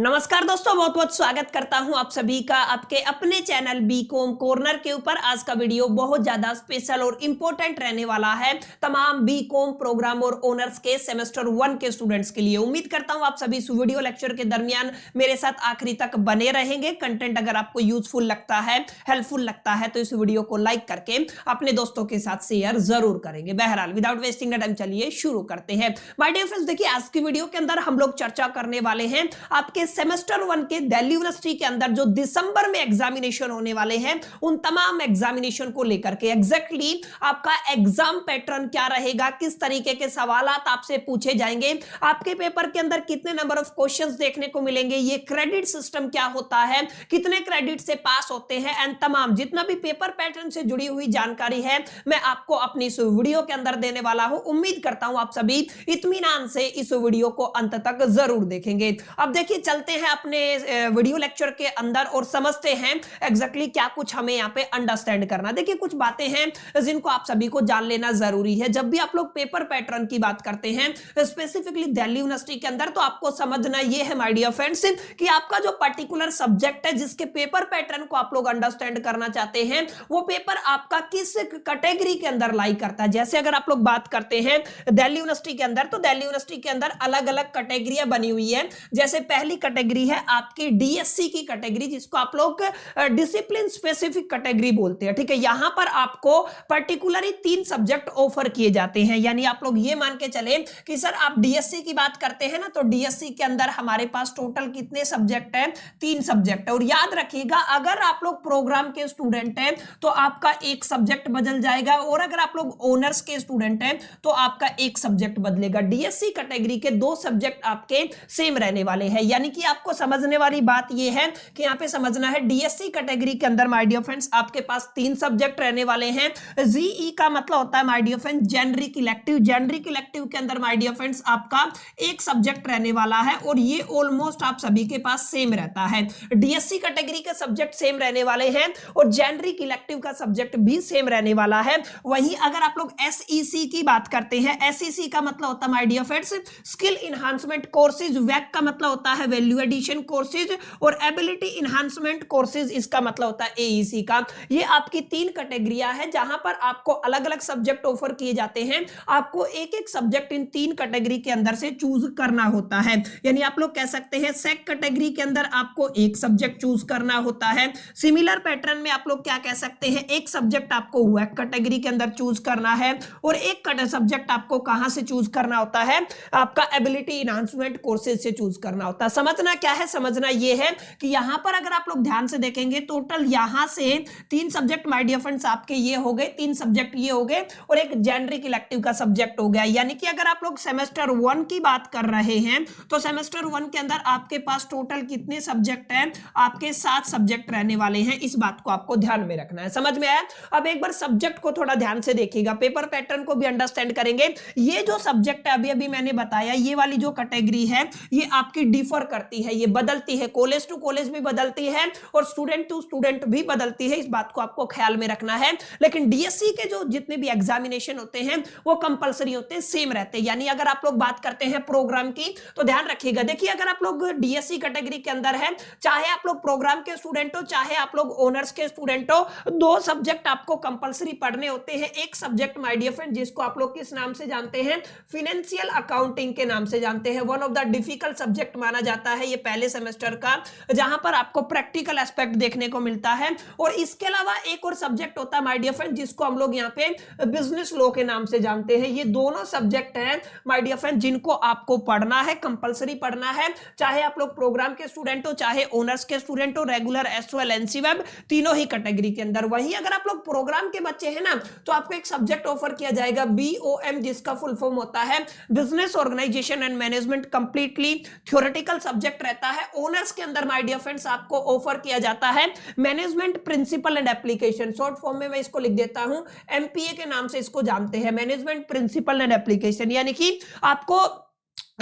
नमस्कार दोस्तों, बहुत बहुत स्वागत करता हूं आप सभी का आपके अपने चैनल बीकॉम कॉर्नर के ऊपर। आज का वीडियो बहुत ज्यादा स्पेशल और इंपॉर्टेंट रहने वाला है तमाम बीकॉम प्रोग्राम और ऑनर्स के सेमेस्टर 1 के स्टूडेंट्स के लिए। उम्मीद करता हूं आप सभी इस वीडियो लेक्चर के दरमियान मेरे साथ आखिरी तक बने रहेंगे। कंटेंट अगर आपको यूजफुल लगता है, हेल्पफुल लगता है तो इस वीडियो को लाइक करके अपने दोस्तों के साथ शेयर जरूर करेंगे। बहरहाल विदाउट वेस्टिंग द टाइम चलिए शुरू करते हैं। माय डियर फ्रेंड्स, देखिए आज की वीडियो के अंदर हम लोग चर्चा करने वाले हैं आपके सेमेस्टर 1 के दिल्ली यूनिवर्सिटी के अंदर जो दिसंबर में एग्जामिनेशन होने वाले हैं उन तमाम एग्जामिनेशन को लेकर के एग्जैक्टली आपका एग्जाम पैटर्न क्या रहेगा, किस तरीके के सवालात आपसे पूछे जाएंगे, आपके पेपर के अंदर कितने नंबर ऑफ क्वेश्चंस देखने को मिलेंगे, ये क्रेडिट सिस्टम क्या होता है, कितने क्रेडिट से पास होते हैं, एंड तमाम जितना भी पेपर पैटर्न से जुड़ी हुई जानकारी है मैं आपको अपनी इस वीडियो के अंदर देने वाला हूं। उम्मीद करता हूं आप सभी इत्मीनान से इस वीडियो को अंत तक जरूर देखेंगे। अब देखिए चलते हैं अपने वीडियो लेक्चर के अंदर और समझते हैं एग्जैक्टली क्या कुछ हमें यहाँ पे अंडरस्टैंड करना। देखिए कुछ बातें हैं जिनको आप सभी को जान लेना जरूरी है। जब भी आप लोग पेपर पैटर्न की बात करते हैं स्पेसिफिकली दिल्ली यूनिवर्सिटी के अंदर, तो आपको समझना यह है माय डियर फ्रेंड्स कि आपका जो पर्टिकुलर सब्जेक्ट है जिसके पेपर पैटर्न को आप लोग अंडरस्टैंड करना चाहते हैं वो पेपर आपका किस कैटेगरी के अंदर लाई करता है। जैसे अगर आप लोग बात करते हैं दिल्ली यूनिवर्सिटी के अंदर, तो दिल्ली यूनिवर्सिटी के अंदर अलग अलग कैटेगरियां बनी हुई है। जैसे पहली कैटेगरी है आपकी डीएससी की कैटेगरी, जिसको आप लोग डिसिप्लिन स्पेसिफिक कैटेगरी बोलते हैं। ठीक है, यहां पर आपको पर्टिकुलरली 3 सब्जेक्ट ऑफर किए जाते हैं। यानी आप लोग ये मान के चले कि सर आप डीएससी की बात करते हैं ना, तो डीएससी के अंदर हमारे पास टोटल कितने सब्जेक्ट है? 3 सब्जेक्ट है। और याद रखिएगा अगर आप लोग प्रोग्राम के स्टूडेंट हैं तो आपका एक सब्जेक्ट बदल जाएगा, और अगर आप लोग ऑनर्स के स्टूडेंट हैं तो आपका एक सब्जेक्ट बदलेगा। डीएससी कैटेगरी के 2 सब्जेक्ट आपके सेम रहने वाले हैं। यानी कि आपको समझने वाली बात यह है कि यहां पे समझना है डीएससी कैटेगरी के अंदर माय डियर फ्रेंड्स आपके पास 3 सब्जेक्ट रहने वाले हैं। जीई का मतलब होता है my dear friends generic elective. Generic elective के अंदर माय डियर फ्रेंड्स आपका एक सब्जेक्ट रहने वाला है, और ये ऑलमोस्ट आप सभी के पास सेम रहता है। डीएससी कैटेगरी के सब्जेक्ट सेम रहने वाले हैं और जेनरिक इलेक्टिव का सब्जेक्ट भी सेम रहने वाला है। वहीं अगर आप लोग एसईसी की बात करते हैं, एसईसी का मतलब होता है my dear friends skill enhancement courses, VAC का मतलब होता है वैल्यू एडिशन कोर्सेज, और एबिलिटी इनहांसमेंट कोर्सेज इसका मतलब होता है एईसी का। ये आपकी 3 कैटेगरियां हैं जहां पर आपको अलग अलग सब्जेक्ट ऑफर किए जाते हैं। आपको एक एक सब्जेक्ट इन 3 कैटेगरी के अंदर से चूज करना होता है। यानी आप लोग कह सकते हैं सेक कैटेगरी के अंदर आपको एक सब्जेक्ट चूज करना होता है। सिमिलर पैटर्न में आप लोग क्या कह सकते हैं, एक सब्जेक्ट आपको वैक कैटेगरी के अंदर चूज करना है, और एक सब्जेक्ट आपको कहां से चूज करना होता है, आपका एबिलिटी इनहांसमेंट कोर्सेज से चूज करना होता है। समझना क्या है, समझना यह है कि यहां पर अगर आप लोग ध्यान से देखेंगे टोटल यहां से 3 सब्जेक्ट माय डियर फ्रेंड्स आपके ये हो गए, 3 सब्जेक्ट ये हो गए, और एक जेनरिक इलेक्टिव का सब्जेक्ट हो गया। यानी कि अगर आप लोग सेमेस्टर 1 की बात कर रहे हैं तो सेमेस्टर 1 के अंदर आपके पास टोटल कितने सब्जेक्ट हैं? आपके 7 सब्जेक्ट रहने वाले हैं। इस बात को आपको ध्यान में रखना है। समझ में आया? अब एक बार सब्जेक्ट को थोड़ा ध्यान से देखिएगा, पेपर पैटर्न को भी अंडरस्टैंड करेंगे। ये जो सब्जेक्ट है अभी अभी मैंने बताया, ये वाली जो कैटेगरी है ये आपकी डिफर करती है, ये बदलती है, कॉलेज टू कॉलेज भी बदलती है और स्टूडेंट टू स्टूडेंट भी बदलती है। इस बात को आपको ख्याल में रखना है। लेकिन डीएससी के जो जितने भी एग्जामिनेशन होते हैं वो कंपलसरी होते हैं, सेम रहते हैं। यानी अगर आप लोग बात करते हैं प्रोग्राम की तो ध्यान रखिएगा। देखिए अगर आप लोग डीएससी कैटेगरी के अंदर है, चाहे आप लोग प्रोग्राम के स्टूडेंट हो चाहे आप लोग ऑनर्स के स्टूडेंट हो, 2 सब्जेक्ट आपको कंपलसरी पढ़ने होते हैं। एक सब्जेक्ट माय डियर फ्रेंड जिसको आप लोग किस नाम से जानते हैं, फाइनेंशियल अकाउंटिंग के नाम से जानते हैं। One of the difficult subject माना जाता है ये पहले सेमेस्टर का, जहां पर आपको प्रैक्टिकल एस्पेक्ट देखने को मिलता है। और इसके अलावा एक और सब्जेक्ट होता है माय डियर फ्रेंड जिसको हम लोग यहाँ पे बिजनेस लॉ के नाम से जानते हैं। ये दोनों सब्जेक्ट हैं माय डियर फ्रेंड जिनको आपको पढ़ना है, कंपलसरी पढ़ना है, चाहे आप लोग प्रोग्राम के स्टूडेंट हो चाहे ऑनर्स के स्टूडेंट हो, रेगुलर एसओएल एनसी वेब तीनों ही कैटेगरी के अंदर। वहीं अगर आप लोग प्रोग्राम के बच्चे हैं ना तो आपको एक सब्जेक्ट ऑफर किया जाएगा बीओएम, जिसका फुल फॉर्म होता है business organisation and management. Completely theoretical subject रहता है। ऑनर्स के अंदर माय डियर फ्रेंड्स आपको ऑफर किया जाता है management principle and application. Short form में मैं इसको लिख देता हूं, एमपीए के नाम से इसको जानते हैं, मैनेजमेंट प्रिंसिपल एंड एप्लीकेशन। यानी कि आपको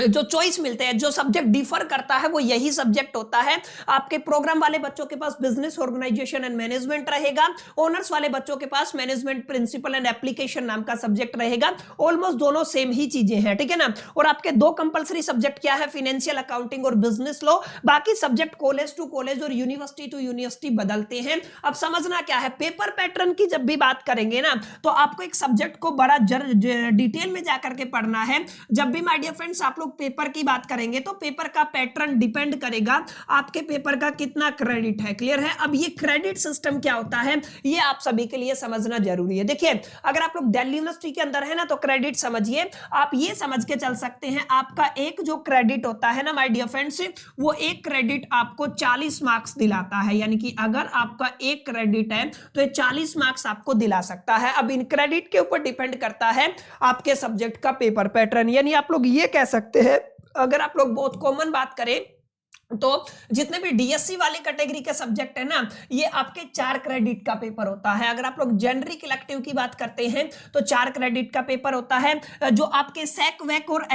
जो चॉइस मिलते हैं, जो सब्जेक्ट डिफर करता है वो यही सब्जेक्ट होता है। आपके प्रोग्राम वाले बच्चों के पास बिजनेस ऑर्गेनाइजेशन एंड मैनेजमेंट रहेगा, ऑनर्स वाले बच्चों के पास मैनेजमेंट प्रिंसिपल एंड एप्लीकेशन नाम का सब्जेक्ट रहेगा। ऑलमोस्ट दोनों सेम ही चीजें हैं, ठीक है ना। और आपके दो कंपलसरी सब्जेक्ट क्या है, फाइनेंशियल अकाउंटिंग और बिजनेस लॉ। बाकी सब्जेक्ट कॉलेज टू कॉलेज और यूनिवर्सिटी टू यूनिवर्सिटी बदलते हैं। अब समझना क्या है, पेपर पैटर्न की जब भी बात करेंगे ना, तो आपको एक सब्जेक्ट को बड़ा डिटेल में जाकर के पढ़ना है। जब भी माय डियर फ्रेंड्स आप लोग पेपर की बात करेंगे तो पेपर का पैटर्न डिपेंड करेगा आपके पेपर का कितना क्रेडिट है। क्लियर है। अब ये क्रेडिट सिस्टम क्या होता है, ये आप सभी के लिए समझना जरूरी है। देखिए, अगर आप लोग दिल्ली यूनिवर्सिटी के अंदर है ना, तो क्रेडिट समझिए, आप ये समझ के चल सकते हैं, आपका एक जो क्रेडिट होता है ना माय डियर फ्रेंड्स, वो एक क्रेडिट आपको 40 मार्क्स दिलाता है। यानी कि अगर आपका एक क्रेडिट है तो ये 40 मार्क्स आपको दिला सकता है। अब इन क्रेडिट के ऊपर डिपेंड करता है आपके सब्जेक्ट का पेपर पैटर्न। यानी आप लोग ये कह सकते हैं, अगर आप लोग बहुत कॉमन बात करें तो जितने भी डीएससी वाली कैटेगरी के सब्जेक्ट है ना, ये आपके 4 क्रेडिट का पेपर होता है। अगर आप लोग जेनरिक इलेक्टिव की बात करते हैं तो 4 क्रेडिट का पेपर होता है। जो आपके सैक वैक और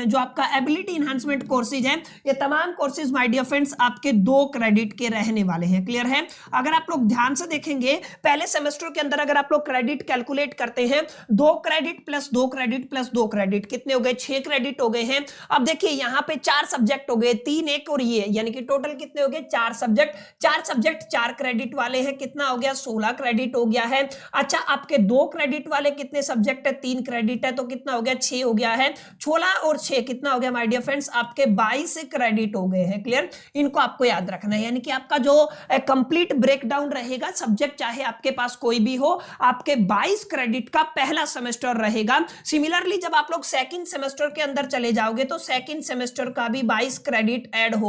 जो आपका एबिलिटी इनहांसमेंट कोर्सेज हैं, ये तमाम कोर्सेज माय डियर फ्रेंड्स आपके 2 क्रेडिट के रहने वाले हैं। क्लियर है। अगर आप लोग ध्यान से देखेंगे, पहले सेमेस्टर के अंदर अगर आप लोग क्रेडिट कैलकुलेट करते हैं, 2 credit plus 2 credit plus 2 credit कितने हो गए, 6 क्रेडिट हो गए हैं। अब देखिए यहाँ पे 4 सब्जेक्ट हो गए, 3 एक और ये, यानी कि टोटल कितने हो गए, 4 सब्जेक्ट। 4 क्रेडिट वाले हैं, कितना हो गया, 16 क्रेडिट हो गया है। अच्छा, आपके 2 क्रेडिट वाले कितने सब्जेक्ट है, 3 क्रेडिट है, तो कितना हो गया, 6 हो गया है। 16 और 6 कितना हो गया माय डियर फ्रेंड्स, आपके 22 क्रेडिट हो गए हैं। क्लियर। इनको आपको याद रखना है। यानी कि आपका जो कंप्लीट ब्रेकडाउन रहेगा, सब्जेक्ट चाहे आपके पास कोई भी हो, आपके 22 क्रेडिट का पहला सेमेस्टर रहेगा। सिमिलरली जब आप लोग सेकंड सेमेस्टर के अंदर चले जाओगे तो सेकंड सेमेस्टर का भी 22 क्रेडिट ऐड होगा।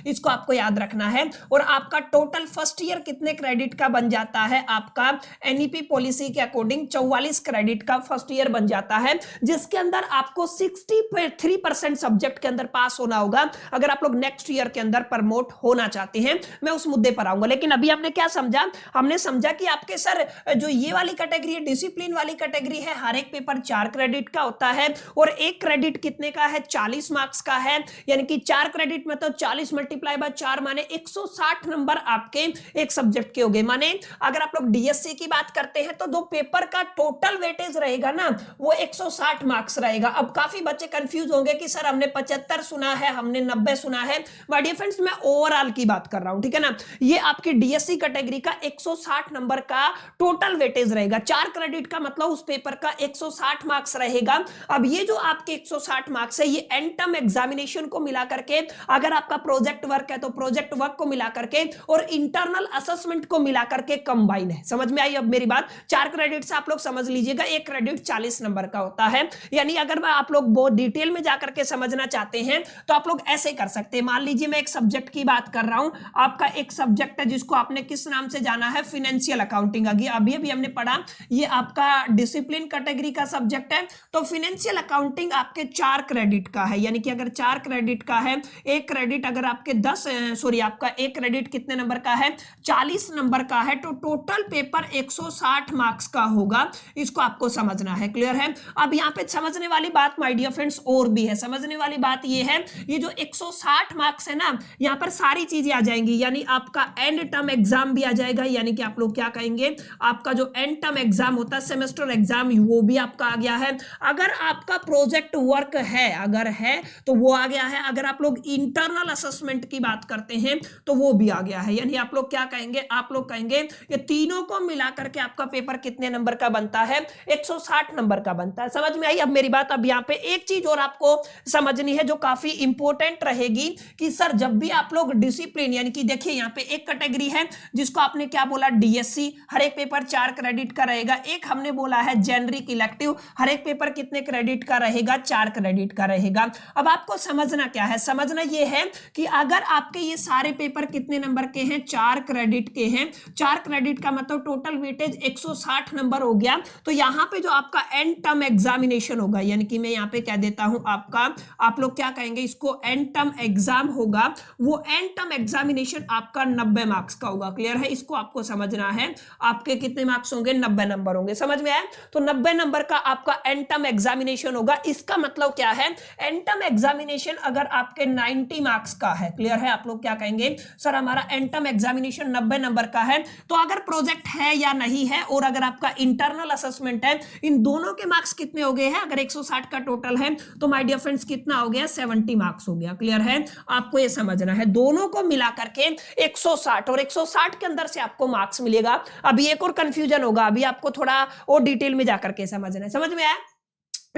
इसको आपको याद रखना है। और आपका टोटल फर्स्ट ईयर कितने क्रेडिट का बन जाता है, आपका एनईपी पॉलिसी के अकॉर्डिंग 44 क्रेडिट का फर्स्ट ईयर बन जाता है, जिसके अंदर आपको 63% सब्जेक्ट के अंदर पास होना होगा अगर आप लोग नेक्स्ट ईयर के अंदर प्रमोट होना चाहते हैं। मैं उस मुद्दे पर आऊंगा, लेकिन अभी हमने क्या समझा, हमने समझा कि आपके सर जो ये वाली कैटेगरी है, डिसिप्लिन वाली कैटेगरी है, हर एक पेपर 4 क्रेडिट का होता है और एक क्रेडिट कितने का है, 40 मार्क्स का है। यानी कि 4 क्रेडिट मतलब 40 मल्टीप्लाई बाय 4 माने 160 नंबर आपके एक सब्जेक्ट के हो गए। माने अगर आप लोग डीएससी की बात करते हैं तो दो पेपर का टोटल वेटेज रहेगा ना, वो 160 मार्क्स रहेगा। अब काफी बच्चे कंफ्यूज होंगे कि सर हमने 75 सुना है, हमने 90 सुना है। माय डियर फ्रेंड्स, मैं ओवरऑल की बात कर रहा हूं, ठीक है ना। ये आपकी डीएससी कैटेगरी का 160 नंबर का टोटल वेटेज रहेगा। 4 क्रेडिट का मतलब उस पेपर का 160 मार्क्स रहेगा। अब ये जो आपके 160 मार्क्स है, ये एंड टर्म एग्जामिनेशन को मिला करके, अगर आपका प्रोजेक्ट वर्क है तो प्रोजेक्ट वर्क को मिला करके और इंटरनल असेसमेंट को मिला करके कंबाइन है। समझ में आई अब मेरी बात। 4 क्रेडिट से आप लोग समझ लीजिएगा, एक क्रेडिट 40 नंबर का होता है। यानी अगर आप लोग बहुत डिटेल में जाकर के समझना चाहते हैं तो आप लोग ऐसे कर सकते हैं। मान लीजिए मैं एक सब्जेक्ट की बात कर रहा हूं, आपका एक सब्जेक्ट है जिसको आपने किस नाम से जाना है, फाइनेंशियल अकाउंटिंग। अभी अभी हमने पढ़ा, ये आपका डिसिप्लिन कैटेगरी का सब्जेक्ट है। तो फाइनेंशियल अकाउंटिंग आपके 4 क्रेडिट का है। यानी कि अगर 4 क्रेडिट का है, एक क्रेडिट अगर आपके आपका एक क्रेडिट कितने नंबर का है, 40 नंबर का है, तो टोटल पेपर 160 मार्क्स का होगा। इसको आपको समझना है। क्लियर है। अब यहां पे समझने वाली बात माय डियर फ्रेंड्स और भी है। समझने वाली बात ये है, ये जो 160 मार्क्स है ना, यहां पर सारी चीजें आ जाएंगी। यानी आपका एंड टर्म एग्जाम भी आ जाएगा। यानी कि आप लोग क्या कहेंगे, आपका जो एंड टर्म एग्जाम होता है, सेमेस्टर एग्जाम, वो भी आपका आ गया है। अगर आपका प्रोजेक्ट वर्क है, अगर है तो वो आ गया है। अगर आप लोग इंटरनल असेसमेंट की बात करते हैं तो वो भी आ गया है। यानी आप लोग क्या कहेंगे, आप लोग कहेंगे ये तीनों को मिला करके आपका पेपर कितने नंबर का बनता है, 160 नंबर का बनता है। समझ में आई अब मेरी बात। अब यहां पे एक चीज और आपको समझनी है जो काफी इंपॉर्टेंट रहेगी कि सर जब भी आप लोग डिसिप्लिन, यानी कि देखिए यहां पे एक कैटेगरी है जिसको आपने क्या बोला, डीएससी, हर एक पेपर 4 क्रेडिट का रहेगा। एक हमने बोला है जेनरिक इलेक्टिव, हर एक पेपर कितने क्रेडिट का रहेगा, 4 क्रेडिट का रहेगा। अब आपको समझना क्या है, समझना यह है कि अगर आपके ये सारे पेपर कितने नंबर के हैं, 4 क्रेडिट के हैं, 4 क्रेडिट का मतलब टोटल वेटेज 160 नंबर हो गया। तो यहाँ पे जो आपका एंड टर्म एग्जामिनेशन होगा, यानी कि मैं यहाँ पे कह देता हूं आपका, आप लोग क्या कहेंगे इसको, एंड टर्म एग्जाम होगा, वो एंड टर्म एग्जामिनेशन आपका 90 मार्क्स का होगा। क्लियर है, इसको आपको समझना है। आपके कितने मार्क्स होंगे, 90 नंबर होंगे, समझ में आया। तो 90 नंबर का आपका एंड टर्म एग्जामिनेशन होगा। इसका मतलब क्या है, एंड टर्म एग्जामिनेशन अगर आपके 90 मार्क्स का है, क्लियर है, आप लोग क्या कहेंगे, सर हमारा एंड टर्म एग्जामिनेशन 90 नंबर का है, तो अगर प्रोजेक्ट है या नहीं है और अगर आपका इंटरनल असेसमेंट है, इन दोनों के मार्क्स कितने हो गए हैं, अगर 160 का टोटल है तो माय डियर फ्रेंड्स कितना हो गया, 70 मार्क्स हो गया। क्लियर है, आपको ये समझना है, दोनों को मिला करके 160 और 160 के अंदर से आपको मार्क्स मिलेगा। अभी एक और कंफ्यूजन होगा, अभी आपको थोड़ा और डिटेल में जाकर के समझना है, समझ में आया।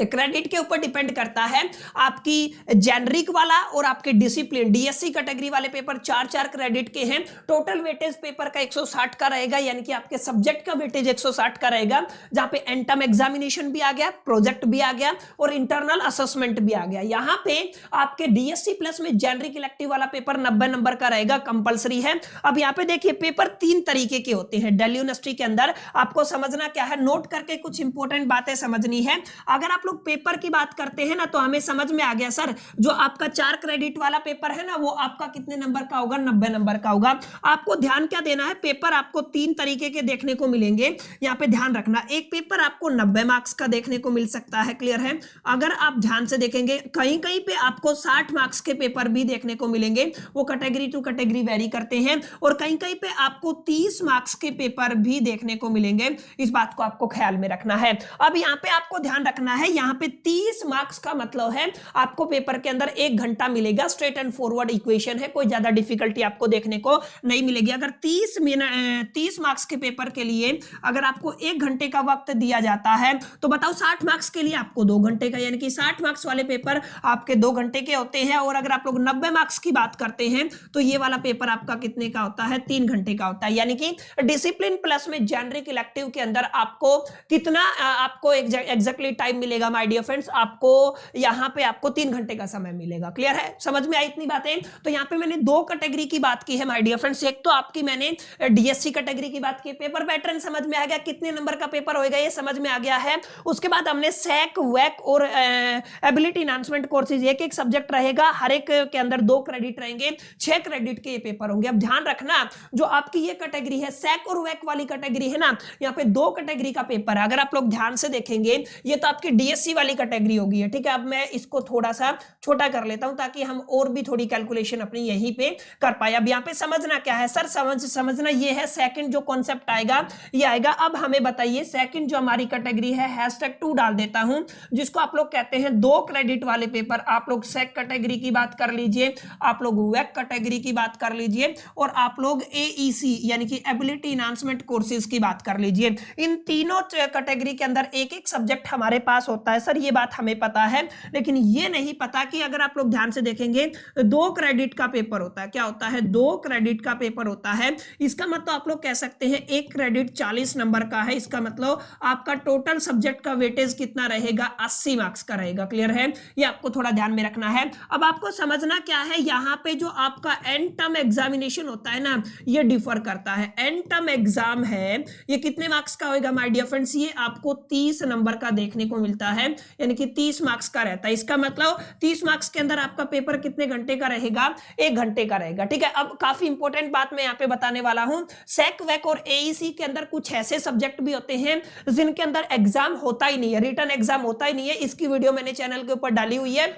क्रेडिट के ऊपर डिपेंड करता है आपकी जेनरिक वाला और आपके डिसिप्लिन, डीएससी कैटेगरी वाले पेपर 4-4 क्रेडिट के हैं, टोटल वेटेज पेपर का 160 का रहेगा, यानी कि आपके सब्जेक्ट का वेटेज 160 का रहेगा, जहां पे एंड टर्म एग्जामिनेशन भी आ गया, प्रोजेक्ट भी आ गया और इंटरनल असेसमेंट भी आ गया। यहां पे आपके डीएससी प्लस में जेनरिक इलेक्टिव वाला पेपर 90 नंबर का रहेगा, कंपलसरी है। अब यहाँ पे देखिए पेपर 3 तरीके के होते हैं दिल्ली यूनिवर्सिटी के अंदर, आपको समझना क्या है, नोट करके कुछ इंपॉर्टेंट बातें समझनी है। अगर आप लोग पेपर की बात करते हैं ना, तो हमें समझ में आ गया सर, जो आपका 4 क्रेडिट वाला पेपर है ना, वो आपका कितने नंबर का होगा, 90 नंबर का होगा। आपको ध्यान क्या देना है, पेपर आपको 3 तरीके के देखने को मिलेंगे, यहाँ पे ध्यान रखना। एक पेपर आपको 90 मार्क्स का देखने को मिल सकता है, क्लियर है। अगर आप ध्यान से देखेंगे, कहीं कहीं पे आपको 60 मार्क्स के पेपर भी देखने को मिलेंगे, वो कैटेगरी टू कैटेगरी वेरी करते हैं, और कहीं कहीं पे आपको 30 मार्क्स के पेपर भी देखने को मिलेंगे। इस बात को आपको ख्याल में रखना है। अब यहाँ पे आपको ध्यान रखना है, यहाँ पे 30 मार्क्स का मतलब है आपको पेपर के अंदर 1 घंटा मिलेगा, स्ट्रेट एंड फॉरवर्ड इक्वेशन है, कोई ज्यादा डिफिकल्टी आपको देखने को नहीं मिलेगी। अगर 30 मार्क्स के पेपर के लिए अगर आपको 1 घंटे का वक्त दिया जाता है, तो बताओ 60 मार्क्स के लिए आपको 2 घंटे का, यानी कि 60 मार्क्स वाले पेपर आपके 2 घंटे के होते हैं। और अगर आप लोग 90 मार्क्स की बात करते हैं, तो ये वाला पेपर आपका कितने का होता है, 3 घंटे का होता है। यानी कि डिसिप्लिन प्लस में जेनरिक इलेक्टिव के अंदर आपको कितना आपको एग्जैक्टली टाइम मिलेगा माय डियर फ्रेंड्स, आपको यहां पे आपको 3 घंटे का समय मिलेगा। क्लियर है, समझ में आई इतनी बातें। तो यहां पे मैंने 2 कैटेगरी की बात की है माय डियर फ्रेंड्स। एक तो आपकी मैंने डीएससी कैटेगरी की बात की, पेपर पैटर्न समझ में आ गया, कितने नंबर का पेपर होएगा ये समझ में आ गया है। उसके बाद हमने सैक, वैक और एबिलिटी एनहांसमेंट कोर्सेज, एक एक सब्जेक्ट रहेगा, हर एक के अंदर 2 क्रेडिट रहेंगे, 6 क्रेडिट के ये पेपर होंगे। अब ध्यान रखना, जो आपकी ये कैटेगरी है सैक और वैक वाली कैटेगरी है ना, यहाँ पे 2 कैटेगरी का पेपर है। अगर आप लोग ध्यान से देखेंगे, ये तो आपकी डीएससी वाली कैटेगरी होगी, ठीक है। अब मैं इसको थोड़ा सा छोटा कर लेता हूं ताकि हम और भी थोड़ी कैलकुलेशन अपनी यहीं पे कर पाए। अब यहाँ पे समझना क्या है सर, समझना ये है, सेकंड जो कॉन्सेप्ट आएगा ये आएगा। अब हमें बताइए सेकंड जो हमारी कैटेगरी है, #2 डाल देता हूं, जिसको आप लोग कहते हैं 2 क्रेडिट वाले पेपर। आप लोग सेक कैटेगरी की बात कर लीजिए, आप लोग वैक कैटेगरी की बात कर लीजिए, और आप लोग एईसी यानी कि एबिलिटी एनहांसमेंट कोर्सेज की बात कर लीजिए। इन तीनों कैटेगरी के अंदर एक एक सब्जेक्ट हमारे पास होता है सर, ये बात हमें पता है, लेकिन ये नहीं पता कि अगर आप लोग ध्यान से देखेंगे 2 क्रेडिट का पेपर होता है। क्या होता है, 2 क्रेडिट का पेपर होता है। इसका मतलब आप लोग कह सकते हैं 1 क्रेडिट 40 नंबर का है। इसका मतलब आपका टोटल सब्जेक्ट का वेटेज कितना रहेगा, 80 मार्क्स का रहेगा। क्लियर है, ये आपको थोड़ा ध्यान में रखना है। अब आपको समझना क्या है, यहाँ पे जो आपका एंड टर्म एग्जामिनेशन होता है ना, ये डिफर करता है। एंड टर्म एग्जाम है, ये कितने मार्क्स का होगा माय डियर फ्रेंड्स, ये आपको 30 नंबर का देखने को मिलता है, यानी कि 30 मार्क्स का रहता है। इसका मतलब 30 मार्क्स के अंदर आपका पेपर कितने घंटे का रहेगा, 1 घंटे का रहेगा, ठीक है। अब काफी इंपॉर्टेंट बात मैं यहाँ पे बताने वाला हूं, सेक, वैक और एईसी के अंदर कुछ ऐसे सब्जेक्ट भी होते हैं जिनके अंदर एग्जाम होता ही नहीं है, रिटन एग्जाम होता ही नहीं है। इसकी वीडियो मैंने चैनल के ऊपर डाली हुई है,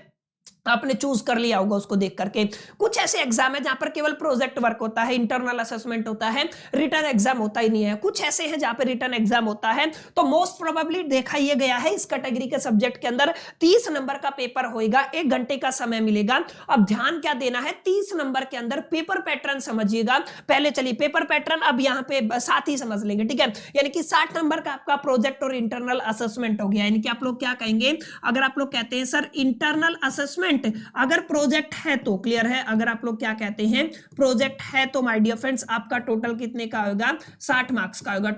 आपने चूज कर लिया होगा उसको देख करके। कुछ ऐसे एग्जाम है जहां पर केवल प्रोजेक्ट वर्क होता है, इंटरनल असेसमेंट होता है, रिटर्न एग्जाम होता ही नहीं है। कुछ ऐसे हैं जहां पर रिटर्न एग्जाम होता है। तो मोस्ट प्रोबेबली देखा यह गया है इस कैटेगरी के सब्जेक्ट के अंदर 30 नंबर का पेपर होएगा, 1 घंटे का समय मिलेगा। अब ध्यान क्या देना है, 30 नंबर के अंदर पेपर पैटर्न समझिएगा। पहले चलिए पेपर पैटर्न अब यहाँ पे साथ ही समझ लेंगे, ठीक है। यानी कि 60 नंबर का आपका प्रोजेक्ट और इंटरनल असेसमेंट हो गया। यानी कि आप लोग क्या कहेंगे, अगर आप लोग कहते हैं सर इंटरनल असेसमेंट असाइनमेंट, अगर प्रोजेक्ट है तो क्लियर है, अगर आप लोग क्या कहते हैं प्रोजेक्ट है तो माय डियर फ्रेंड्स आपका टोटल कितने का होगा 60 मार्क्स का होगा।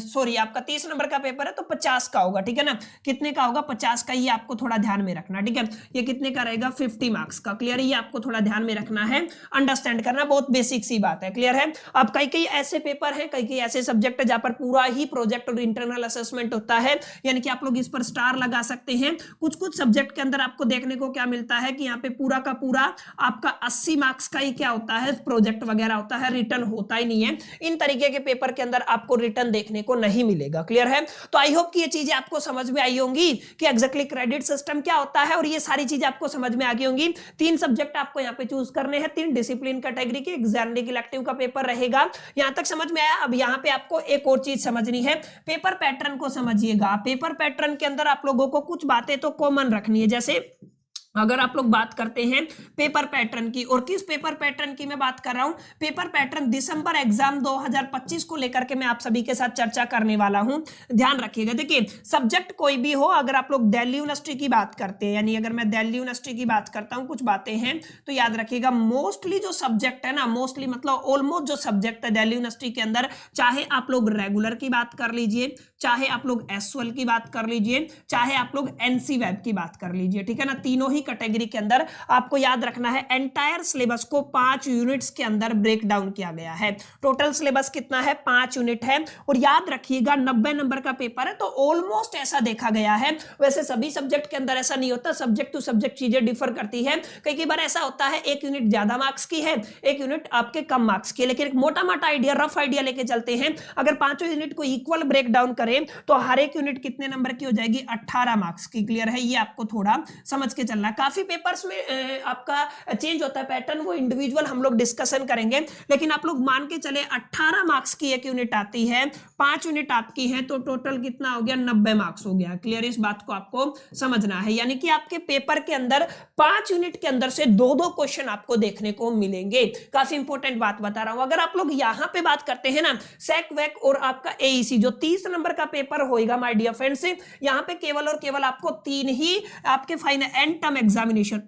सॉरी आपका 30 नंबर का पेपर है तो 50 का होगा, ठीक है ना, कितने का होगा 50 का, ये आपको थोड़ा ध्यान में रखना, ठीक है, ये कितने का रहेगा 50 मार्क्स का, क्लियर है, ये आपको थोड़ा ध्यान में रखना है, अंडरस्टैंड करना, बहुत बेसिक सी बात है, क्लियर है। अब कई कई ऐसे पेपर हैं, कई कई ऐसे सब्जेक्ट है जहां पर पूरा ही प्रोजेक्ट और इंटरनल असेसमेंट होता है, यानी कि आप लोग इस पर स्टार लगा सकते हैं। कुछ कुछ सब्जेक्ट के अंदर आपको देखने को क्या मिलता है कि यहाँ पे पूरा का पूरा आपका 80 मार्क्स का ही क्या होता है प्रोजेक्ट वगैरह होता है, रिटर्न होता ही नहीं है। इन तरीके के पेपर के अंदर आपको रिटर्न देखने को नहीं मिलेगा, क्लियर है। तो आई होप कि ये चीजें आपको समझ में आई होंगी कि एग्जैक्टली क्रेडिट सिस्टम क्या होता है, और ये सारी चीजें आपको समझ में आ गई होंगी। 3 सब्जेक्ट आपको यहाँ पे चूज करने हैं, 3 डिसिप्लिन कैटेगरी के, जनरल इलेक्टिव का पेपर रहेगा, यहां तक समझ में आया। अब यहाँ पे आपको एक और चीज समझनी है, पेपर पैटर्न को समझिएगा। पेपर पैटर्न के अंदर आप लोगों को कुछ बातें तो कॉमन रखनी है, जैसे अगर आप लोग बात करते हैं पेपर पैटर्न की, और किस पेपर पैटर्न की मैं बात कर रहा हूं, पेपर पैटर्न दिसंबर एग्जाम 2025 को लेकर के मैं आप सभी के साथ चर्चा करने वाला हूं, ध्यान रखिएगा। देखिए सब्जेक्ट कोई भी हो, अगर आप लोग दिल्ली यूनिवर्सिटी की बात करते हैं, यानी अगर मैं दिल्ली यूनिवर्सिटी की बात करता हूं, कुछ बातें हैं तो याद रखिएगा, मोस्टली जो सब्जेक्ट है ना, मोस्टली मतलब ऑलमोस्ट जो सब्जेक्ट है दिल्ली यूनिवर्सिटी के अंदर, चाहे आप लोग रेगुलर की बात कर लीजिए, चाहे आप लोग एसओएल की बात कर लीजिए, चाहे आप लोग एनसी वेब की बात कर लीजिए, ठीक है ना, तीनों ही कैटेगरी के अंदर आपको याद रखना है एंटायर सिलेबस को 5 यूनिट्स के अंदर ब्रेक डाउन किया गया है। टोटल सिलेबस कितना है 5 यूनिट है, और याद रखिएगा 90 नंबर का पेपर है, तो ऑलमोस्ट ऐसा देखा गया है। वैसे सभी सब्जेक्ट के अंदर ऐसा नहीं होता, सब्जेक्ट टू सब्जेक्ट चीजें डिफर करती है, कई बार ऐसा होता है एक यूनिट ज्यादा मार्क्स की है, एक यूनिट आपके कम मार्क्स की है, लेकिन एक मोटा मोटा आइडिया, रफ आइडिया लेके चलते हैं। अगर पांचों यूनिट को इक्वल ब्रेक डाउन करें तो हर एक यूनिट कितने नंबर की हो जाएगी 18 मार्क्स की, क्लियर है, ये आपको थोड़ा समझ के चलना है। काफी पेपर्स में आपका चेंज होता है पैटर्न, वो इंडिविजुअल हम लोग डिस्कशन करेंगे, लेकिन आप लोग मान के चले 18 मार्क्स की एक यूनिट आती है, 5 यूनिट आपकी है, तो टोटल कितना हो गया 90 मार्क्स हो गया, क्लियर, इस बात को आपको समझना है। यानी कि आपके पेपर के अंदर 5 यूनिट के अंदर से 2-2 क्वेश्चन आपको देखने को मिलेंगे। काफी इंपॉर्टेंट बात बता रहा हूं। अगर आप लोग यहां पे बात करते हैं ना सेक वेक और आपका एईसी, जो 30 नंबर का पेपर होगा माय डियर फ्रेंड्स, यहां पे केवल और केवल आपको 3 ही आपके फाइनल एंड टर्म एग्जामिनेशन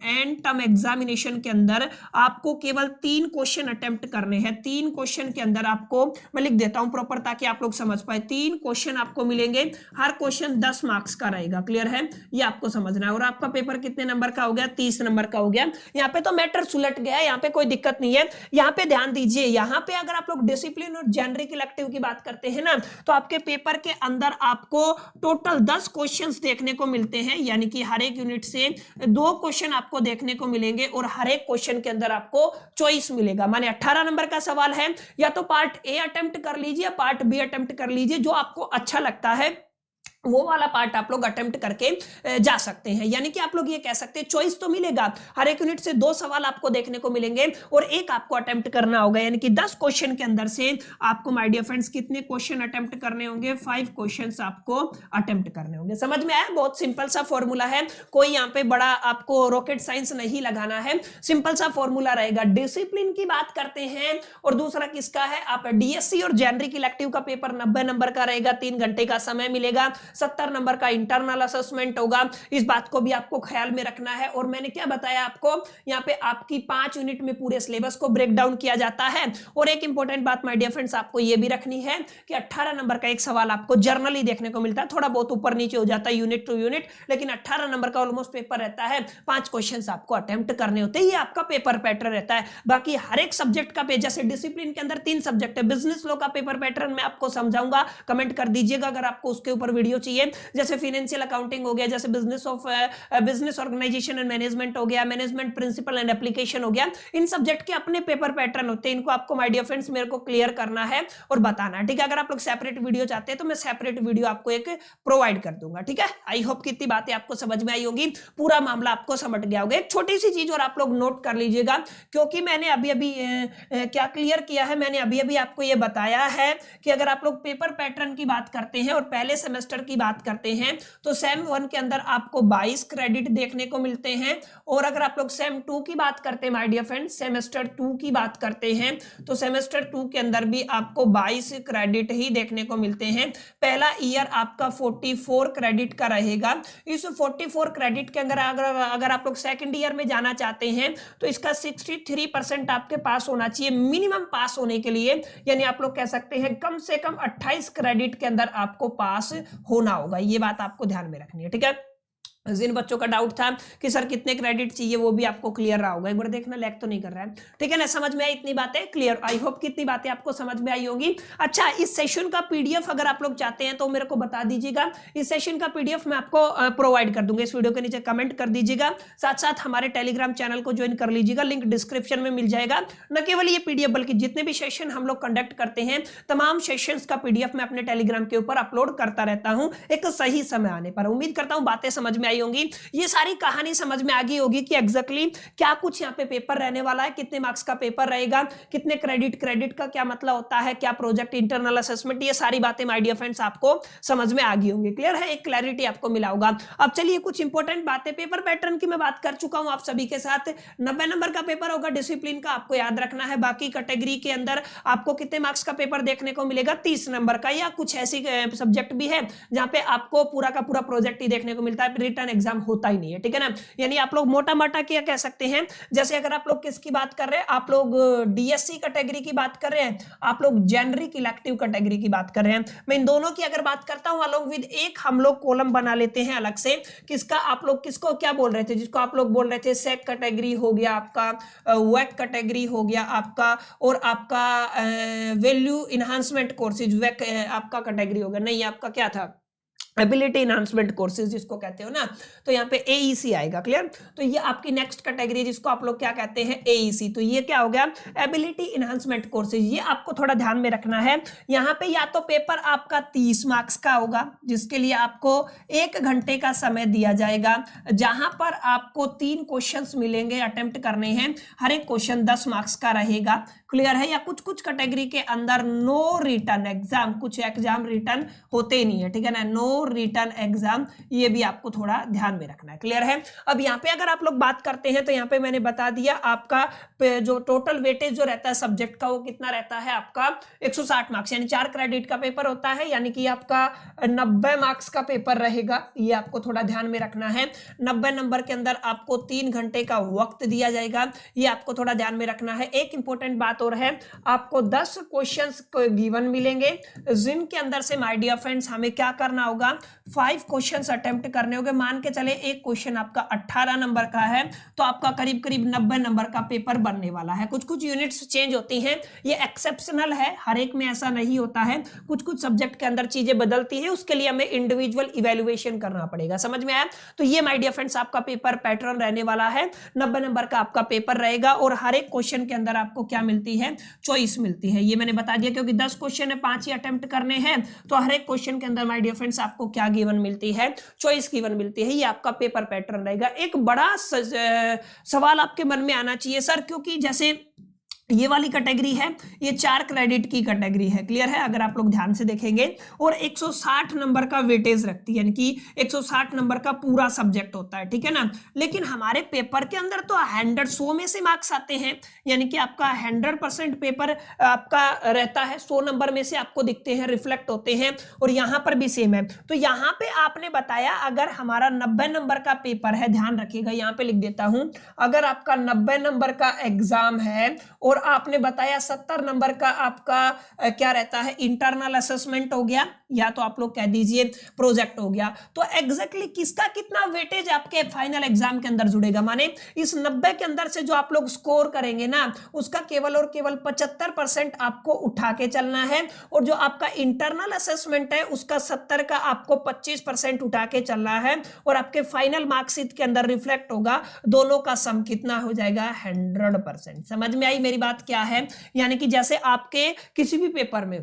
के अंदर आपको केवल 3 क्वेश्चन अटेम्प्ट करने हैं। 3 क्वेश्चन के अंदर आपको मैं लिख देता हूं प्रॉपर ताकि आप लोग समझ पाए, 3 क्वेश्चन आपको मिलेंगे, हर क्वेश्चन 10 मार्क्स का रहेगा, क्लियर है, ये आपको समझना है। और आपका पेपर कितने नंबर का हो गया 30 नंबर का हो गया। यहां पे तो मैटर सुलट गया, यहां पे कोई दिक्कत नहीं है। यहां पे ध्यान दीजिए, यहां पे अगर आप लोग डिसिप्लिन और जेनरिक इलेक्टिव की बात करते हैं ना, तो आपके पेपर के अंदर आपको टोटल 10 क्वेश्चंस देखने को मिलते हैं, यानी कि हर एक यूनिट से 2 क्वेश्चन आपको देखने को मिलेंगे, और हर एक क्वेश्चन के अंदर आपको चॉइस मिलेगा। माने 18 नंबर का सवाल है, या तो पार्ट ए अटेम्प्ट कर लीजिए, पार्ट बी अटेम्प्ट कर लीजिए, जो आपको अच्छा लगता है वो वाला पार्ट आप लोग अटेम्प्ट करके जा सकते हैं। यानी कि आप लोग ये कह सकते हैं चॉइस तो मिलेगा, हर एक यूनिट से 2 सवाल आपको देखने को मिलेंगे और एक आपको अटेम्प्ट करना होगा, यानी कि 10 क्वेश्चन के अंदर से आपको माय डियर फ्रेंड्स कितने क्वेश्चन अटेम्प्ट करने होंगे 5 क्वेश्चंस आपको अटेम्प्ट करने होंगे। समझ में आया, बहुत सिंपल सा फॉर्मूला है, कोई यहाँ पे बड़ा आपको रॉकेट साइंस नहीं लगाना है, सिंपल सा फॉर्मूला रहेगा। डिसिप्लिन की बात करते हैं और दूसरा किसका है, आप डीएससी और जेनरिक इलेक्टिव का पेपर 90 नंबर का रहेगा, 3 घंटे का समय मिलेगा, 70 नंबर का इंटरनल असेसमेंट होगा, इस बात को भी आपको ख्याल में रखना है। और मैंने क्या बताया आपको, यहाँ पे आपकी 5 यूनिट में पूरे सिलेबस को ब्रेक डाउन किया जाता है। और एक इंपॉर्टेंट बात माय डियर फ्रेंड्स आपको ये भी रखनी है कि 18 नंबर का एक सवाल आपको जर्नली देखने को मिलता है, थोड़ा बहुत ऊपर नीचे हो जाता है यूनिट टू यूनिट, लेकिन 18 नंबर का ऑलमोस्ट पेपर रहता है, 5 क्वेश्चंस आपको अटेम्प्ट करने होते हैं, ये आपका पेपर पैटर्न रहता है। बाकी हर एक सब्जेक्ट का पेज, जैसे डिसिप्लिन के अंदर 3 सब्जेक्ट है, बिजनेस लॉ का पेपर पैटर्न मैं आपको समझाऊंगा, कमेंट कर दीजिएगा अगर आपको उसके ऊपर वीडियो चाहिए। जैसे फाइनेंशियल अकाउंटिंग हो गया, जैसे बिजनेस ऑर्गेनाइजेशन एंड मैनेजमेंट हो गया, मैनेजमेंट प्रिंसिपल एंड एप्लीकेशन हो गया, इन सब्जेक्ट के अपने पेपर पैटर्न होते हैं, इनको आपको माय डियर फ्रेंड्स मेरे को क्लियर करना है और बताना है, ठीक है। अगर आप लोग सेपरेट वीडियो चाहते हैं तो मैं सेपरेट वीडियो आपको एक प्रोवाइड कर दूंगा, ठीक है। आई होप कितनी बातें आपको समझ में आई होगी, पूरा मामला आपको समझ गया होगा। एक छोटी सी चीज और आप लोग नोट कर लीजिएगा, क्योंकि मैंने अभी अभी क्या क्लियर किया है, मैंने अभी अभी आपको यह बताया है कि अगर आप लोग पेपर पैटर्न की बात करते हैं और पहले सेमेस्टर की बात करते हैं तो सेम 1 के अंदर आपको 22 क्रेडिट देखने को मिलते हैं, और अगर आप लोग सेम 2 की बात करते हैं माय डियर फ्रेंड्स, सेमेस्टर 2 की बात करते हैं तो सेमेस्टर 2 के अंदर भी आपको 22 क्रेडिट ही देखने को मिलते हैं। पहला ईयर आपका 44 क्रेडिट का रहेगा। इस 44 क्रेडिट के अंदर अगर आप लोग सेकंड ईयर में जाना चाहते हैं तो इसका 63% आपके पास होना चाहिए मिनिमम पास होने के लिए, यानी आप लोग कह सकते हैं कम से कम 28 क्रेडिट के अंदर आपको पास होना होगा। ये बात आपको ध्यान में रखनी है, ठीक है। जिन बच्चों का डाउट था कि सर कितने क्रेडिट चाहिए वो भी आपको क्लियर रहा होगा। एक बार देखना लैग तो नहीं कर रहा है, ठीक है ना। समझ में आई इतनी बातें क्लियर? आई होप कि इतनी बातें आपको समझ में आई होंगी। अच्छा, इस सेशन का पीडीएफ अगर आप लोग चाहते हैं तो मेरे को बता दीजिएगा। इस सेशन का पीडीएफ मैं आपको प्रोवाइड कर दूंगा, इस वीडियो के नीचे कमेंट कर दीजिएगा। साथ साथ हमारे टेलीग्राम चैनल को ज्वाइन कर लीजिएगा, लिंक डिस्क्रिप्शन में मिल जाएगा। न केवल ये पीडीएफ बल्कि जितने भी सेशन हम लोग कंडक्ट करते हैं तमाम सेशंस का पीडीएफ मैं अपने टेलीग्राम के ऊपर अपलोड करता रहता हूं एक सही समय आने पर। उम्मीद करता हूं बातें समझ में आई होंगी, ये सारी कहानी समझ में आ गई होगी कि एग्जैक्टली क्या कुछ यहाँ पे पेपर रहने वाला है, कितने मार्क्स का पेपर रहेगा, कितने क्रेडिट का क्या मतलब होता है, क्या प्रोजेक्ट इंटरनल असेसमेंट, ये सारी बातें माय डियर फ्रेंड्स आपको समझ में आ गई होंगी। क्लियर है, एक क्लैरिटी आपको मिला होगा। अब चलिए कुछ इंपॉर्टेंट बातें, पेपर पैटर्न की मैं बात कर चुका हूं आप सभी के साथ। 90 नंबर का पेपर होगा डिसिप्लिन का, आपको याद रखना है। बाकी कैटेगरी के अंदर आपको कितने मार्क्स का पेपर देखने को मिलेगा? 30 नंबर का, या कुछ ऐसी सब्जेक्ट भी है जहां पे आपको पूरा का पूरा प्रोजेक्ट ही देखने को मिलता है, रिटर्न एग्जाम होता ही नहीं है, ठीक है ना। यानी आप लोग मोटा मोटा क्या कह सकते हैं, जैसे अगर आप लोग किसकी बात कर रहे हैं, आप लोग डीएससी कैटेगरी की बात कर रहे हैं, आप लोग जेनरिक इलेक्टिव कैटेगरी की बात कर रहे हैं, मैं इन दोनों की अगर बात करता हूं अलोंग विद एक हम लोग कॉलम बना लेते हैं अलग से। किसका? आप लोग किसको क्या बोल रहे थे, जिसको आप लोग बोल रहे थे सेक कैटेगरी हो गया आपका, वैक कैटेगरी हो गया आपका, और आपका वैल्यू इनहांसमेंट कोर्सेज वैक आपका कैटेगरी हो गया, नहीं आपका क्या था, एबिलिटी इनहांसमेंट कोर्सेज जिसको कहते हो ना, तो यहाँ पे एईसी आएगा। क्लियर? तो ये आपकी नेक्स्ट कैटेगरी जिसको आप लोग क्या कहते हैं, एईसी। तो ये क्या हो गया, एबिलिटी इनहांसमेंट कोर्सेज। ये आपको थोड़ा ध्यान में रखना है। यहाँ पे या तो पेपर आपका 30 मार्क्स का होगा जिसके लिए आपको 1 घंटे का समय दिया जाएगा, जहां पर आपको 3 क्वेश्चंस मिलेंगे अटेम्प्ट करने हैं, हर एक क्वेश्चन 10 मार्क्स का रहेगा। क्लियर है? या कुछ कुछ कैटेगरी के अंदर नो रिटर्न एग्जाम, कुछ एग्जाम रिटर्न होते ही नहीं है, ठीक है ना, नो रिटर्न एग्जाम, ये भी आपको थोड़ा ध्यान में रखना है। क्लियर है? अब यहाँ पे अगर आप लोग बात करते हैं तो यहाँ पे मैंने बता दिया आपका जो टोटल वेटेज जो रहता है सब्जेक्ट का वो कितना रहता है आपका 160 मार्क्स, यानी 4 क्रेडिट का पेपर होता है, यानी कि आपका 90 मार्क्स का पेपर रहेगा। ये आपको थोड़ा ध्यान में रखना है। 90 नंबर के अंदर आपको 3 घंटे का वक्त दिया जाएगा, ये आपको थोड़ा ध्यान में रखना है। एक इंपॉर्टेंट बात और है, आपको 10 क्वेश्चंस गिवन मिलेंगे जिनके अंदर से माय डियर फ्रेंड्स हमें क्या करना होगा, 5 क्वेश्चंस अटेम्प्ट करने होंगे। मान के चले एक क्वेश्चन आपका 18 नंबर का है तो आपका करीब करीब 90 नंबर का पेपर बनने वाला है। कुछ कुछ यूनिट्स चेंज होती हैं, ये एक्सेप्शनल है, हर एक में ऐसा नहीं होता है, कुछ कुछ सब्जेक्ट के अंदर चीजें बदलती हैं, उसके लिए हमें इंडिविजुअल इवैल्यूएशन करना पड़ेगा। समझ में आया? तो ये माय डियर फ्रेंड्स आपका पेपर पैटर्न रहने वाला है। 90 नंबर का आपका पेपर रहेगा और हर एक क्वेश्चन के अंदर आपको क्या मिलती है, चॉइस मिलती है। ये मैंने बता दिया क्योंकि 10 क्वेश्चन है, 5 ही अटेम्प्ट करने हैं, तो हर एक क्वेश्चन के अंदर माय डियर फ्रेंड्स आपको क्या गिवन मिलती है, चॉइस गिवन मिलती है। ये आपका पेपर पैटर्न रहेगा। एक बड़ा सवाल आपके मन में आना चाहिए, सर क्योंकि जैसे ये वाली कैटेगरी है, ये 4 क्रेडिट की कैटेगरी है। क्लियर है? अगर आप लोग ध्यान से देखेंगे, और 160 नंबर का वेटेज रखती है, यानी कि 160 नंबर का पूरा सब्जेक्ट होता है, ठीक है ना। लेकिन हमारे पेपर के अंदर तो 100 में से मार्क्स आते हैं, यानी कि आपका 100% पेपर आपका रहता है, 100 नंबर में से आपको दिखते हैं, रिफ्लेक्ट होते हैं, और यहां पर भी सेम है। तो यहां पे आपने बताया अगर हमारा 90 नंबर का पेपर है, ध्यान रखिएगा, यहां पे लिख देता हूं, अगर आपका 90 नंबर का एग्जाम है और आपने बताया 70 नंबर का आपका क्या रहता है, इंटरनल असेसमेंट हो गया, या तो आप लोग कह दीजिए प्रोजेक्ट हो गया, तो एग्जैक्टली किसका कितना वेटेज आपके फाइनल एग्जाम के अंदर जुड़ेगा, माने इस 90 के अंदर से जो आप लोग स्कोर करेंगे ना, उसका केवल और केवल 75% आपको उठा के चलना है, और जो आपका इंटरनल असेसमेंट है उसका 70 का आपको 25% उठा के चलना है, और आपके फाइनल मार्कशीट के अंदर रिफ्लेक्ट होगा, दोनों का सम कितना हो जाएगा, 100%। समझ में आई मेरी बात क्या है? यानी कि जैसे आपके किसी भी पेपर में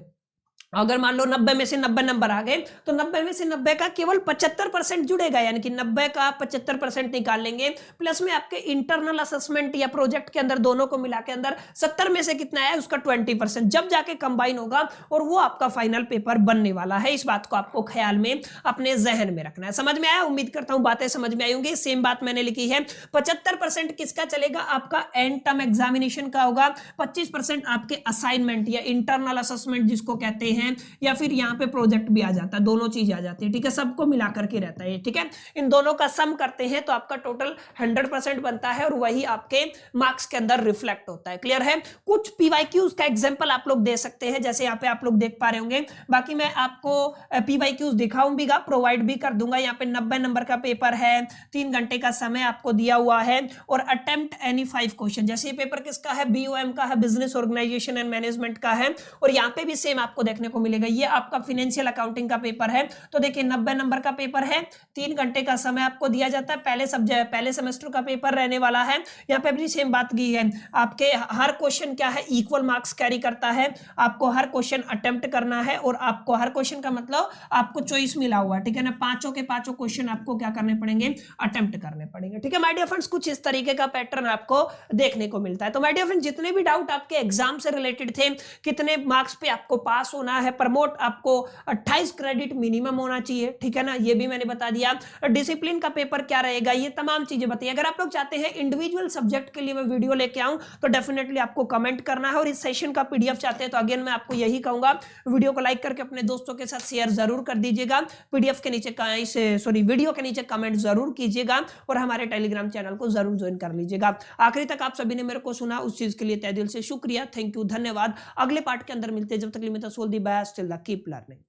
अगर मान लो 90 में से 90 नंबर आ गए तो 90 में से 90 का केवल 75% जुड़ेगा, यानी कि 90 का 75% निकाल लेंगे, प्लस में आपके इंटरनल असेसमेंट या प्रोजेक्ट के अंदर दोनों को मिला के अंदर 70 में से कितना है उसका 20%, जब जाके कंबाइन होगा और वो आपका फाइनल पेपर बनने वाला है। इस बात को आपको ख्याल में अपने जहन में रखना है। समझ में आया? उम्मीद करता हूं बातें समझ में आई होंगी। सेम बात मैंने लिखी है, 75% किसका चलेगा, आपका एंड टर्म एग्जामिनेशन का होगा, 25% आपके असाइनमेंट या इंटरनल असेसमेंट जिसको कहते हैं, या फिर यहाँ पे प्रोजेक्ट भी आ जाता है, दोनों चीज आ जाती है, ठीक है, सबको मिला करके रहता है, ठीक है। इन दोनों का सम करते हैं तो आपका टोटल 100% बनता है और वही आपके मार्क्स के अंदर रिफ्लेक्ट होता है। क्लियर है? कुछ पीवाईक्यूज का एग्जांपल आप लोग दे सकते हैं, जैसे यहाँ पे आप लोग देख पा रहे होंगे। बाकी मैं आपको पीवाईक्यूज दिखाऊंगा, प्रोवाइड भी कर दूंगा। यहाँ पे 90 नंबर का पेपर है, 3 घंटे का समय आपको दिया हुआ है और अटेम्प्ट एनी 5 क्वेश्चन। जैसे ये पेपर किसका है, बीओएम का है, बिजनेस ऑर्गेनाइजेशन एंड मैनेजमेंट का है, और यहाँ पे भी सेम आपको देखने को मिलेगा। ये आपका फाइनेंशियल अकाउंटिंग का पेपर है, तो देखिए 90 नंबर का पेपर है, 3 घंटे का समय आपको दिया जाता है, पहले सेमेस्टर का पेपर रहने वाला है। यहाँ पे भी सेम बात की है, आपके हर क्वेश्चन क्या है, इक्वल मार्क्स कैरी करता है, आपको हर क्वेश्चन अटेम्प्ट करना है, और आपको हर क्वेश्चन का मतलब आपको चॉइस मिला हुआ है, ठीक है ना, पांचों के पांचों क्वेश्चन आपको क्या करने पड़ेंगे, अटेम्प्ट करने पड़ेंगे, ठीक है माय डियर फ्रेंड्स। कुछ इस तरीके का पैटर्न आपको देखने को मिलता है। तो माय डियर फ्रेंड्स, जितने भी डाउट आपके एग्जाम से रिलेटेड थे, कितने मार्क्स पे आपको पास होना है, प्रमोट आपको 28 क्रेडिट मिनिमम होना चाहिए, ठीक है ना, ये भी मैंने बता दिया। डिसिप्लिन का पेपर क्या रहेगा, ये तमाम चीजें बताइए। अगर आप लोग चाहते हैं इंडिविजुअल सब्जेक्ट के लिए मैं वीडियो लेके आऊं तो डेफिनेटली आपको कमेंट करना है, और इस सेशन का पीडीएफ चाहते हैं तो अगेन मैं आपको यही कहूंगा, वीडियो को लाइक करके अपने दोस्तों के साथ शेयर जरूर कर दीजिएगा, पीडीएफ के नीचे वीडियो के नीचे कमेंट जरूर कीजिएगा, और हमारे टेलीग्राम चैनल को जरूर ज्वाइन कर लीजिएगा। आखिरी तक आप सभी ने मेरे को सुना, उस चीज के लिए तहे दिल से शुक्रिया, थैंक यू, धन्यवाद। अगले पार्ट के अंदर मिलते हैं, जब तक के लिए मैं सोल दी बाय, स्टिल कीप लर्निंग।